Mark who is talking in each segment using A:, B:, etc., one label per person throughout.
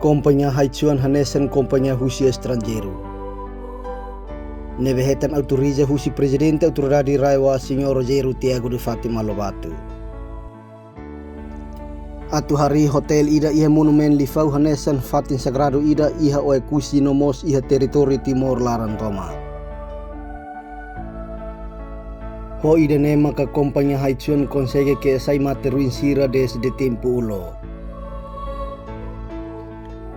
A: Companhia Haitian Hanesen Companhia Husi Estrangeiro. Nevehetan autoriza Husi Presidente Autoridade Raiwa Senhor Rogério Tiago de Fátima Lobato. Atu hari hotel ida iha monumen lifau Hanesan Fatin Sagrado ida iha oe kusi nomos iha teritori Timor Larantoma. Ho ida nema ka Companhia Haitian consegue que sai materuin sira desde tempo ulo.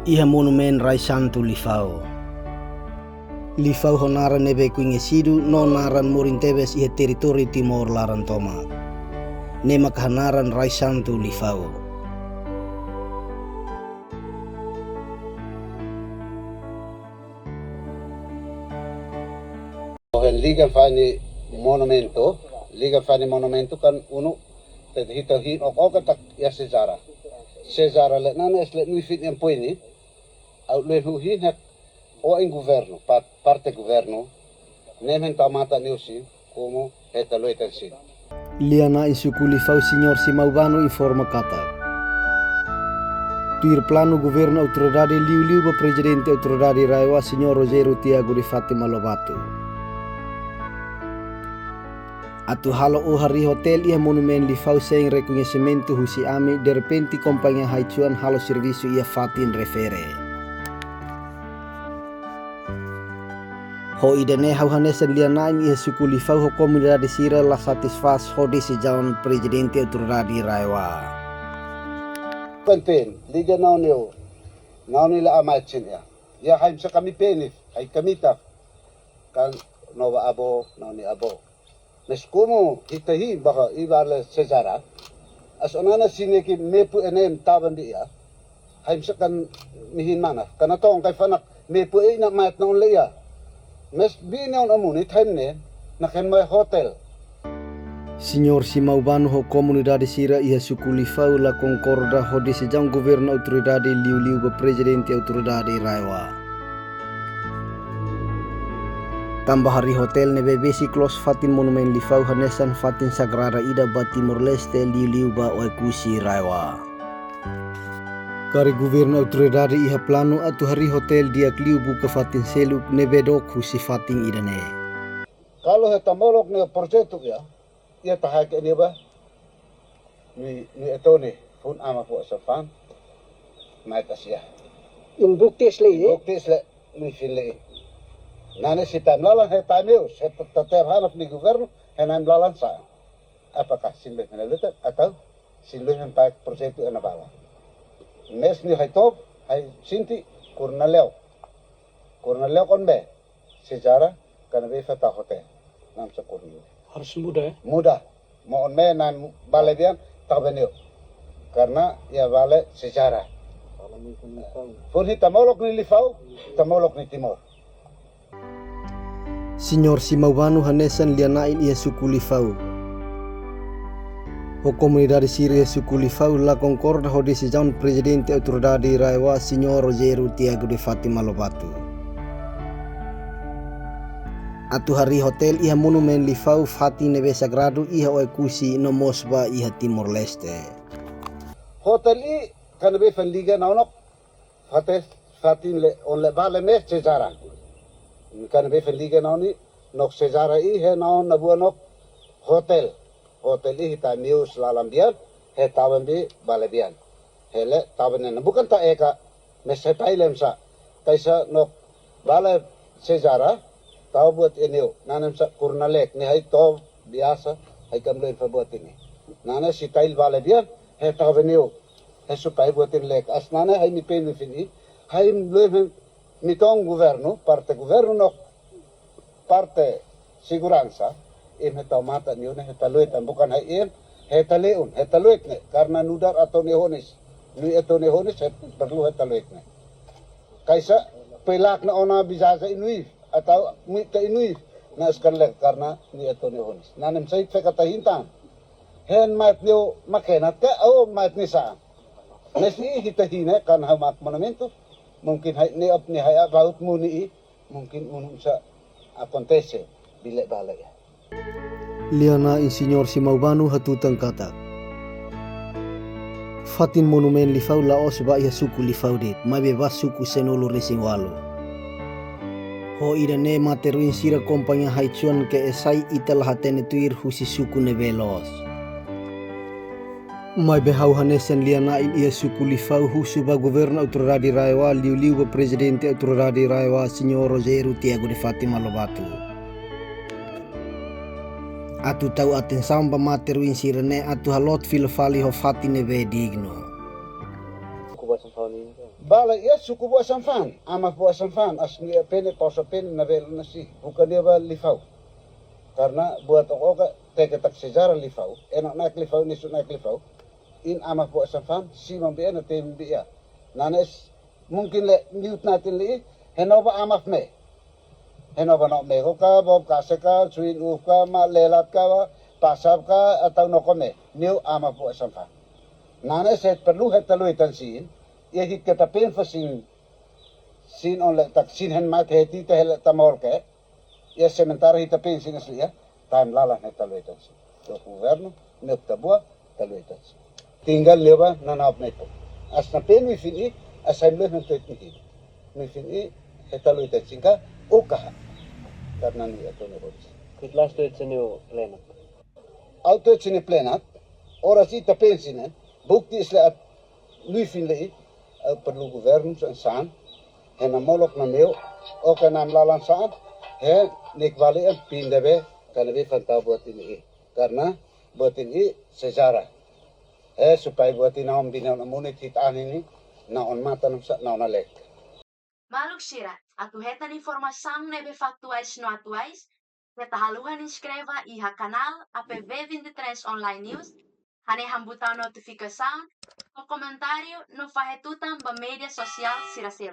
A: Iha monumen Rai Santo lifau. Lifau honara nebe kuingesidu no naran morintebes iha teritori Timor Larantoma. Nema kahanaran Rai Santo lifau.
B: Liga fani monumento kan uno hita hi ok tak ya sejarah le nana es le nuifit yang poini au le hi hat o en governo parte governo nemen tamata neusi como eta lo etersi
A: Liana isuku lifau Senhor Simaubano informa kata. Tuir plano governo autoridade liu ba presidente autoridade Raiwa Senhor Rogério Tiago de Fátima Lobato. Atu halo o hari hotel ia monumen lifau sem reconhecimento husi ami de repente Companhia Haitian halo serviço ia fatin refere. Ho idene hau hanesan lianain ia suku lifau ho comunidade sira la satisfaz ho decisão presidente autoridade Raiwa.
B: Conten liga naunio naunila amachin ya haim sa kami penif ay kamita kan nova abo nauni abo. Mas como hitahi baka ibala sejarah as onana sineki mepu enem taban dia haimsa kan mihin mana kana tong kay fanak mepu ina mat non leya mas binaw amuni time ne nakan may hotel.
A: Senhor Simaubano ho comunidade sira ia suku lifau la concorda ho decisão governo autoridade liu ba presidente autoridade Raiwa. Tambah hari hotel nebe besi close fatin monumen lifau Hanesan Fatin Sagrada ida ba Timor Leste liu ba oe kusi Raiwa. Kari governo autoridade iha plano atu hari hotel dia liu buka fatin seluk nebe dok husi fatin ida ne.
B: Kalau heta molok ne proyekto ya ia tahake ni ba ni etone fun ama po sa fan mai tasia.
A: Yung buktis le
B: ni file. Nane si tamlalan he tameu se tetap hanap ni governo henam lalan sa apakah sinbeh menelutat atau sinbeh mempak proyekto ena bala mes ni hay top hay sinti kurna leo kon be sejarah kana be fata hotel nam sa kurna
A: harus mudah
B: mudah mo on me nan bale bian tabenio karena ya bale sejarah pun hitamolok ni lifau tamolok ni timor.
A: Senhor Simaubano Hanesan lianain ia suku lifau. Ho comunidade Síria suku lifau la concorda ho decisão presidente autoridade Raiwa Senhor Rogério Tiago de Fátima Lobato. Atu hari hotel iha monumen lifau Fatin nebe sagrado iha oe kusi no mosba iha Timor Leste.
B: Hotel i kan be fan liga naunok Fatin le on le bale me sejarah. Kan be liga nauni nok sejarah i he naun na buanok hotel i hita news lalam bian he taban bi balabian hele taban na bukan ta eka mesetai lemsa kaisa nok bala sejarah tahu buat ini nanam sa kurnalek ni hai to biasa hai kamlen fa buat ini nana si tail balabian he taban ni he supai buat ini lek as nana hai ni pen fini hai mlem mitong governo parte governo no parte segurança em hetamata niyo na hetaluetan bukan hay em hetaluet ne karena nudar atau nehonis perlu hetaluet ne kaisa pelak na ona bizaza inuif atau mita inuif na skarlek karena ni atau nehonis nanem sai kata hintan hen mat niyo makenat ka o mat ni sa nasi hitahine kan hamak monumento mungkin ni hay about muni mungkin unum sa acontece bilek balik ya.
A: Liana in Senhor Simaubano hatutang kata. Fatin monumen lifau laos ba ia suku lifau det, mai bebas suku senolo resing walo. Ho ida ne materuin sira kompanya haichuan ke esai ital hatene tuir husi suku ne belos. Mai behau hanesen liana in ia suku lifau husu ba governo autoridade raiwa liu ba presidente autoridade raiwa Senhor Rogério Tiago de Fatima Lobato. Atu tau aten samba materuin sirene atu halot filofali ho fatine be digno.
B: Bala ia suku buat samfan, ama buat samfan asli pene pausa pene navel nasi bukan dia ba lifau. Karena buat oka tak sejarah lifau, enak naik lifau ni naik lifau. In ama buat samfan si mambi na tem biya. Nanes mungkin le niut natin li henova amaf me. Henova no me ka bob ka seka suin ka ma lelat ka pasab ka atau no kome new ama buat samfan. Nanes het perlu het talui tansin. Ia hit kita pen fasin sin on le tak sin hen mat heti te hele tamor ke ia sementara hita pen sin asli ya time lala ne taluetan sin do governo ne tabua taluetan sin tinggal leva na nap neto as na pen mi fini assembly ne tet mi fini taluetan sin ka oka karena ni ato ne bolis
C: Kitlas to itsenyo plenat.
B: auto sini plenat ora si ta pen sin bukti isle at lui fin le perlu governo saan en molok na meu o kanam lalan saan he nik vale en pindebe kanabe fantau buat ini karena buat ini sejarah supaya buat ini om bina na munit hitan ini na on mata na on lek
D: Maluk Shira, atu hetan informação nebe factuais no atuais, heta haluhan inscreva iha canal APV23 Online News, hane hambutau notificação, o comentário no fahetutan ba media social Siraselu.